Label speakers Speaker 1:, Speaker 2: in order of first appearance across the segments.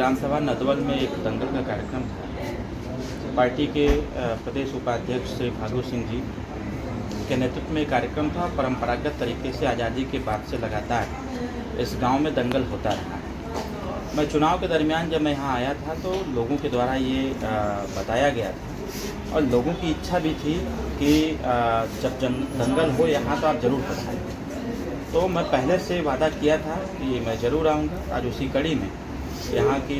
Speaker 1: ग्राम सभा नदवल में एक दंगल का कार्यक्रम था। पार्टी के प्रदेश उपाध्यक्ष श्री भागु सिंह जी के नेतृत्व में कार्यक्रम था। परंपरागत तरीके से आज़ादी के बाद से लगातार इस गांव में दंगल होता रहा। मैं चुनाव के दरमियान जब मैं यहाँ आया था तो लोगों के द्वारा ये बताया गया था और लोगों की इच्छा भी थी कि जब दंगल हो यहाँ तो आप ज़रूर पधारें। तो मैं पहले से वादा किया था कि मैं ज़रूर आऊँगा। आज उसी कड़ी में यहाँ की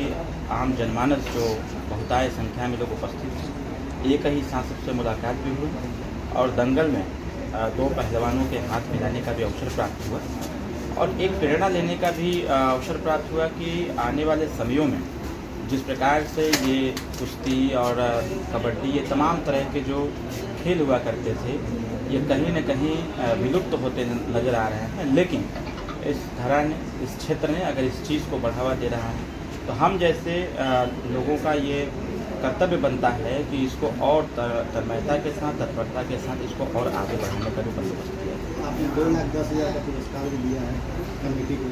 Speaker 1: आम जनमानस जो बहुतायत संख्या में लोग उपस्थित थे, एक ही सांसद से मुलाकात भी हुई और दंगल में दो पहलवानों के हाथ मिलाने का भी अवसर प्राप्त हुआ और एक प्रेरणा लेने का भी अवसर प्राप्त हुआ कि आने वाले समयों में जिस प्रकार से ये कुश्ती और कबड्डी, ये तमाम तरह के जो खेल हुआ करते थे, ये कहीं न कहीं विलुप्त होते नज़र आ रहे हैं। लेकिन इस धरा ने, इस क्षेत्र ने अगर इस चीज़ को बढ़ावा दे रहा है तो हम जैसे लोगों का ये कर्तव्य बनता है कि इसको और तन्मयता के साथ, तत्परता के साथ इसको और आगे बढ़ाने का भी बंदोबस्त किया जाए।
Speaker 2: आपने 2,10,000 का पुरस्कार भी दिया है कमेटी को।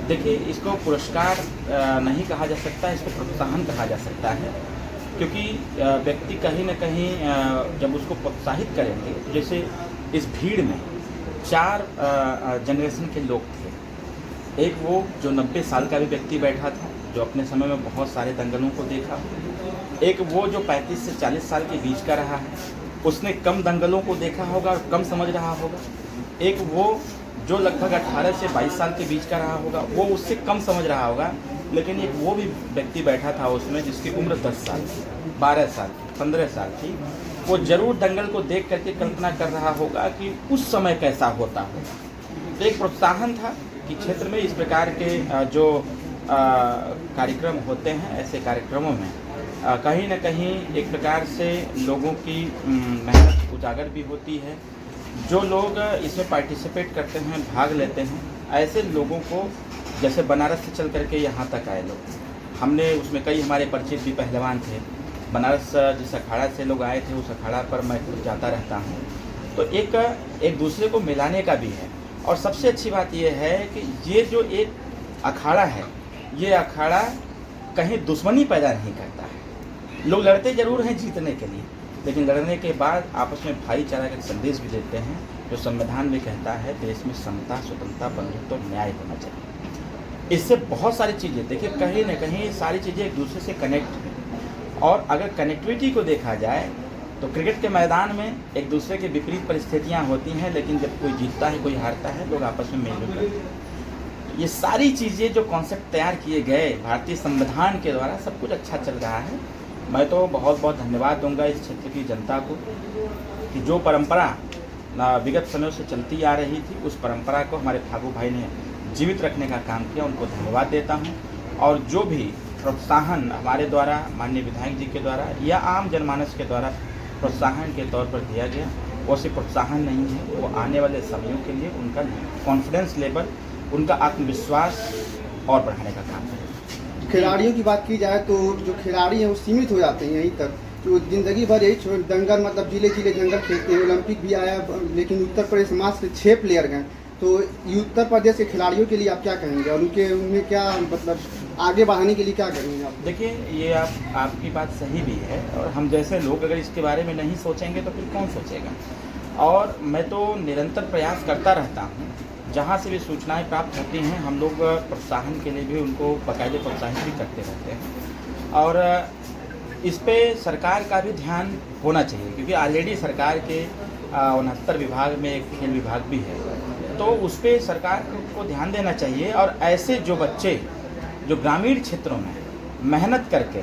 Speaker 1: देखिए, इसको पुरस्कार नहीं कहा जा सकता, इसको प्रोत्साहन कहा जा सकता है, क्योंकि व्यक्ति कहीं न कहीं जब उसको प्रोत्साहित करेंगे, जैसे इस भीड़ में 4 जनरेशन के लोग थे। एक वो जो 90 साल का भी व्यक्ति बैठा था, जो अपने समय में बहुत सारे दंगलों को देखा। एक वो जो 35 से 40 साल के बीच का रहा है, उसने कम दंगलों को देखा होगा और कम समझ रहा होगा। एक वो जो लगभग 18 से 22 साल के बीच का रहा होगा, वो उससे कम समझ रहा होगा। लेकिन एक वो भी व्यक्ति बैठा था उसमें जिसकी उम्र 10 साल, 12 साल, 15 साल थी। वो ज़रूर दंगल को देख करके कल्पना कर रहा होगा कि उस समय कैसा होता होगा। तो एक प्रोत्साहन था कि क्षेत्र में इस प्रकार के जो कार्यक्रम होते हैं, ऐसे कार्यक्रमों में कहीं न कहीं एक प्रकार से लोगों की मेहनत उजागर भी होती है। जो लोग इसमें पार्टिसिपेट करते हैं, भाग लेते हैं, ऐसे लोगों को, जैसे बनारस से चल करके यहाँ तक आए लोग, हमने उसमें कई हमारे परिचित भी पहलवान थे। बनारस जिस अखाड़ा से लोग आए थे, उस अखाड़ा पर मैं खुद जाता रहता हूँ। तो एक दूसरे को मिलाने का भी है। और सबसे अच्छी बात यह है कि ये जो एक अखाड़ा है, ये अखाड़ा कहीं दुश्मनी पैदा नहीं करता है। लोग लड़ते ज़रूर हैं जीतने के लिए, लेकिन लड़ने के बाद आपस में भाईचारा का संदेश भी देते हैं, जो संविधान में कहता है देश में समता, स्वतंत्रता, बंधुत्व और न्याय होना चाहिए। इससे बहुत सारी चीज़ें, देखिए, कहीं न कहीं सारी चीज़ें एक दूसरे से कनेक्ट हैं। और अगर कनेक्टिविटी को देखा जाए तो क्रिकेट के मैदान में एक दूसरे के विपरीत परिस्थितियाँ होती हैं, लेकिन जब कोई जीतता है, कोई हारता है, लोग आपस में मेलजोल करते हैं। ये सारी चीज़ें जो कॉन्सेप्ट तैयार किए गए भारतीय संविधान के द्वारा, सब कुछ अच्छा चल रहा है। मैं तो बहुत बहुत धन्यवाद दूंगा इस क्षेत्र की जनता को कि जो परंपरा विगत समय से चलती आ रही थी, उस परंपरा को हमारे फागू भाई ने जीवित रखने का काम किया। उनको धन्यवाद देता हूं। और जो भी प्रोत्साहन हमारे द्वारा, माननीय विधायक जी के द्वारा या आम जनमानस के द्वारा प्रोत्साहन के तौर पर दिया गया, वो सिर्फ प्रोत्साहन नहीं है, वो आने वाले समयों के लिए उनका कॉन्फिडेंस लेवल, उनका आत्मविश्वास और बढ़ाने का काम करेगा।
Speaker 2: खिलाड़ियों की बात की जाए तो जो खिलाड़ी हैं वो सीमित हो जाते हैं यहीं तक, जो ज़िंदगी भर यही दंगल, मतलब जिले जिले दंगल खेलते हैं। ओलंपिक भी आया, लेकिन उत्तर प्रदेश समाज से 6 प्लेयर गए। तो उत्तर प्रदेश के खिलाड़ियों के लिए आप क्या कहेंगे और उनमें क्या, मतलब आगे बढ़ाने के लिए क्या करेंगे आप?
Speaker 1: देखिए, ये आपकी बात सही भी है, और हम जैसे लोग अगर इसके बारे में नहीं सोचेंगे तो फिर कौन सोचेगा। और मैं तो निरंतर प्रयास करता रहता हूँ, जहाँ से भी सूचनाएं प्राप्त होती हैं, हम लोग प्रोत्साहन के लिए भी उनको बाकायदे प्रोत्साहित भी करते रहते हैं। और इस पे सरकार का भी ध्यान होना चाहिए, क्योंकि ऑलरेडी सरकार के 69 विभाग में एक खेल विभाग भी है, तो उस पर सरकार को ध्यान देना चाहिए। और ऐसे जो बच्चे जो ग्रामीण क्षेत्रों में मेहनत करके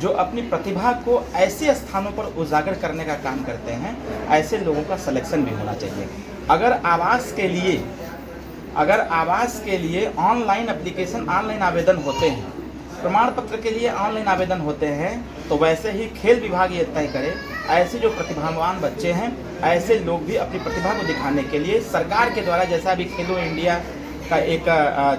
Speaker 1: जो अपनी प्रतिभा को ऐसे स्थानों पर उजागर करने का काम करते हैं, ऐसे लोगों का सिलेक्शन भी होना चाहिए। अगर आवास के लिए ऑनलाइन एप्लीकेशन, ऑनलाइन आवेदन होते हैं, प्रमाण पत्र के लिए ऑनलाइन आवेदन होते हैं, तो वैसे ही खेल विभाग ये तय करे, ऐसे जो प्रतिभावान बच्चे हैं, ऐसे लोग भी अपनी प्रतिभा को दिखाने के लिए सरकार के द्वारा, जैसा अभी खेलो इंडिया का एक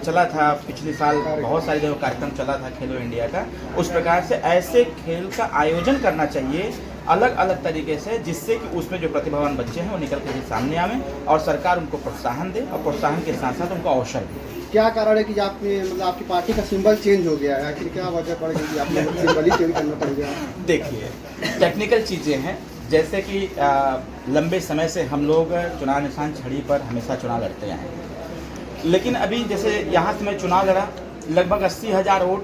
Speaker 1: चला था पिछले साल, बहुत सारे जो कार्यक्रम चला था खेलो इंडिया का, उस प्रकार से ऐसे खेल का आयोजन करना चाहिए अलग अलग तरीके से, जिससे कि उसमें जो प्रतिभावान बच्चे हैं वो निकल कर सामने आवें और सरकार उनको प्रोत्साहन दे, और प्रोत्साहन के साथ साथ उनको अवसर दे।
Speaker 2: क्या कारण है कि आपने मतलब आपकी पार्टी का सिंबल चेंज हो गया है? आखिर क्या वजह पड़ गई कि आपको सिंबल ही चेंज करना पड़ गया?
Speaker 1: देखिए, टेक्निकल चीज़ें हैं, जैसे कि लंबे समय से हम लोग चुनाव निशान छड़ी पर हमेशा चुनाव लड़ते आए हैं, लेकिन अभी जैसे यहाँ से मैं चुनाव लड़ा, लगभग 80,000 वोट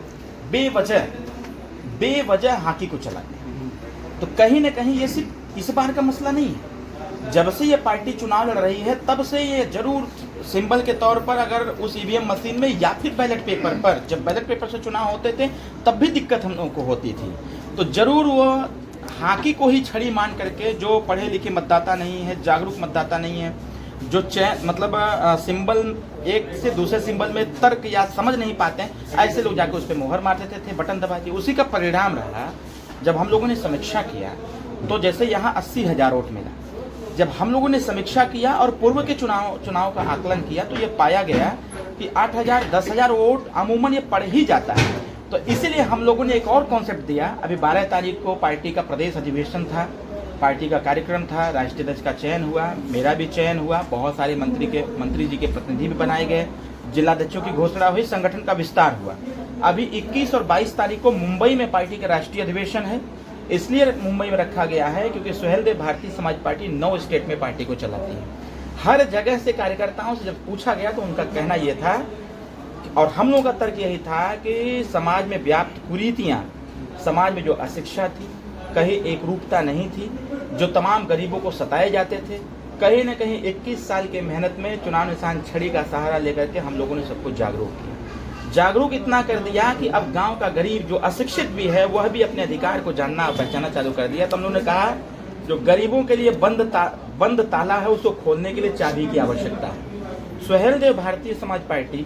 Speaker 1: बेवजह हाकी को चला गया। तो कहीं न कहीं ये सिर्फ इस बार का मसला नहीं है, जब से ये पार्टी चुनाव लड़ रही है तब से ये जरूर सिंबल के तौर पर अगर उस ईवीएम मशीन में या फिर बैलेट पेपर पर, जब बैलेट पेपर से चुनाव होते थे तब भी दिक्कत हम लोगों को होती थी, तो जरूर वो हाकी को ही छड़ी मान करके, जो पढ़े लिखे मतदाता नहीं है, जागरूक मतदाता नहीं है, जो मतलब सिंबल एक से दूसरे सिंबल में तर्क या समझ नहीं पाते हैं, ऐसे लोग जाकर उस पर मोहर मार देते थे, बटन दबा दिए। उसी का परिणाम रहा जब हम लोगों ने समीक्षा किया तो जैसे यहाँ 80,000 वोट मिला। जब हम लोगों ने समीक्षा किया और पूर्व के चुनाव का आकलन किया तो ये पाया गया कि 8,000 10,000 वोट अमूमन ये पड़ ही जाता है। तो इसीलिए हम लोगों ने एक और कॉन्सेप्ट दिया। अभी 12 तारीख को पार्टी का प्रदेश अधिवेशन था, पार्टी का कार्यक्रम था, राष्ट्रीय अध्यक्ष का चयन हुआ, मेरा भी चयन हुआ, बहुत सारे मंत्री जी के प्रतिनिधि भी बनाए गए, जिलाध्यक्षों की घोषणा हुई, संगठन का विस्तार हुआ। अभी 21 और 22 तारीख को मुंबई में पार्टी का राष्ट्रीय अधिवेशन है, इसलिए मुंबई में रखा गया है क्योंकि सुहेलदेव भारतीय समाज पार्टी 9 स्टेट में पार्टी को चलाती है। हर जगह से कार्यकर्ताओं से जब पूछा गया तो उनका कहना यह था और हम लोगों का तर्क यही था कि समाज में व्याप्त कुरीतियां, समाज में जो अशिक्षा थी, कहीं एक रूपता नहीं थी, जो तमाम गरीबों को सताए जाते थे, कहीं न कहीं 21 साल के मेहनत में चुनाव निशान छड़ी का सहारा लेकर के हम लोगों ने सबको जागरूक किया। जागरूक इतना कर दिया कि अब गांव का गरीब जो अशिक्षित भी है वह भी अपने अधिकार को जानना और पहचानना चालू कर दिया। तो हम लोगों ने कहा जो गरीबों के लिए बंद ताला है उसको खोलने के लिए चाबी की आवश्यकता है। सुहेलदेव भारतीय समाज पार्टी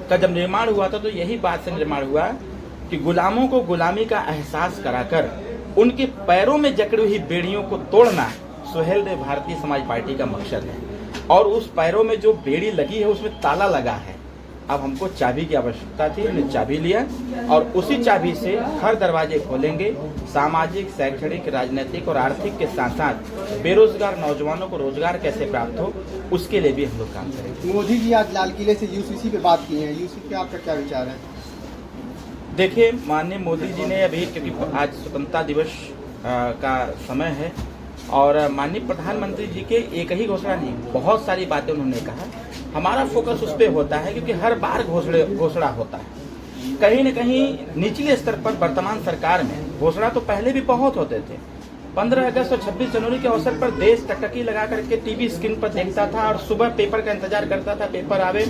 Speaker 1: का जब निर्माण हुआ था तो यही बात से निर्माण हुआ कि गुलामों को गुलामी का एहसास कराकर उनके पैरों में जकड़ी हुई बेड़ियों को तोड़ना सुहेलदेव भारतीय समाज पार्टी का मकसद है। और उस पैरों में जो बेड़ी लगी है उसमें ताला लगा है। अब हमको चाबी की आवश्यकता थी, हमने चाबी लिया और उसी चाबी से हर दरवाजे खोलेंगे। सामाजिक, शैक्षणिक, राजनीतिक और आर्थिक के साथ साथ बेरोजगार नौजवानों को रोजगार कैसे प्राप्त हो उसके लिए भी हम लोग काम करेंगे।
Speaker 2: मोदी जी आज लाल किले से यूसीसी पे बात की है, यूसीसी पे आपका क्या विचार है?
Speaker 1: देखिए, माननीय मोदी जी ने अभी, क्योंकि आज स्वतंत्रता दिवस का समय है और माननीय प्रधानमंत्री जी के एक ही घोषणा नहीं, बहुत सारी बातें उन्होंने कहा। हमारा फोकस उस पर होता है क्योंकि हर बार घोषणा होता है। कहीं न कहीं निचले स्तर पर वर्तमान सरकार में घोषणा तो पहले भी बहुत होते थे। 15 अगस्त और 26 जनवरी के अवसर पर देश टकटकी लगा करके टीवी स्क्रीन पर देखता था और सुबह पेपर का इंतजार करता था, पेपर आवे,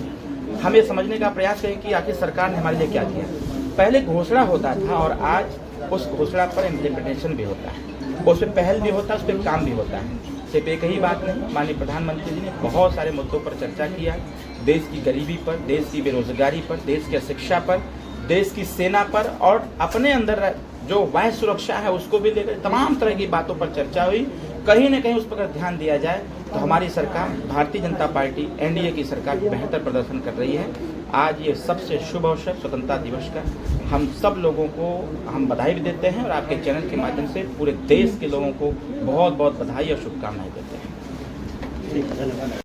Speaker 1: हमें समझने का प्रयास करें कि आखिर सरकार ने हमारे लिए क्या किया। पहले घोषणा होता था और आज उस घोषणा पर इम्प्लीमेंटेशन भी होता है, उस पर पहल भी होता है, उस पर काम भी होता है। सिर्फ एक ही बात नहीं, माननीय प्रधानमंत्री जी ने बहुत सारे मुद्दों पर चर्चा किया, देश की गरीबी पर, देश की बेरोजगारी पर, देश की शिक्षा पर, देश की सेना पर और अपने अंदर जो वाह्य सुरक्षा है उसको भी लेकर तमाम तरह की बातों पर चर्चा हुई। कहीं न कहीं उस पर अगर ध्यान दिया जाए तो हमारी सरकार, भारतीय जनता पार्टी एनडीए की सरकार बेहतर प्रदर्शन कर रही है। आज ये सबसे शुभ अवसर स्वतंत्रता दिवस का हम सब लोगों को हम बधाई भी देते हैं और आपके चैनल के माध्यम से पूरे देश के लोगों को बहुत बहुत बधाई और शुभकामनाएं देते हैं।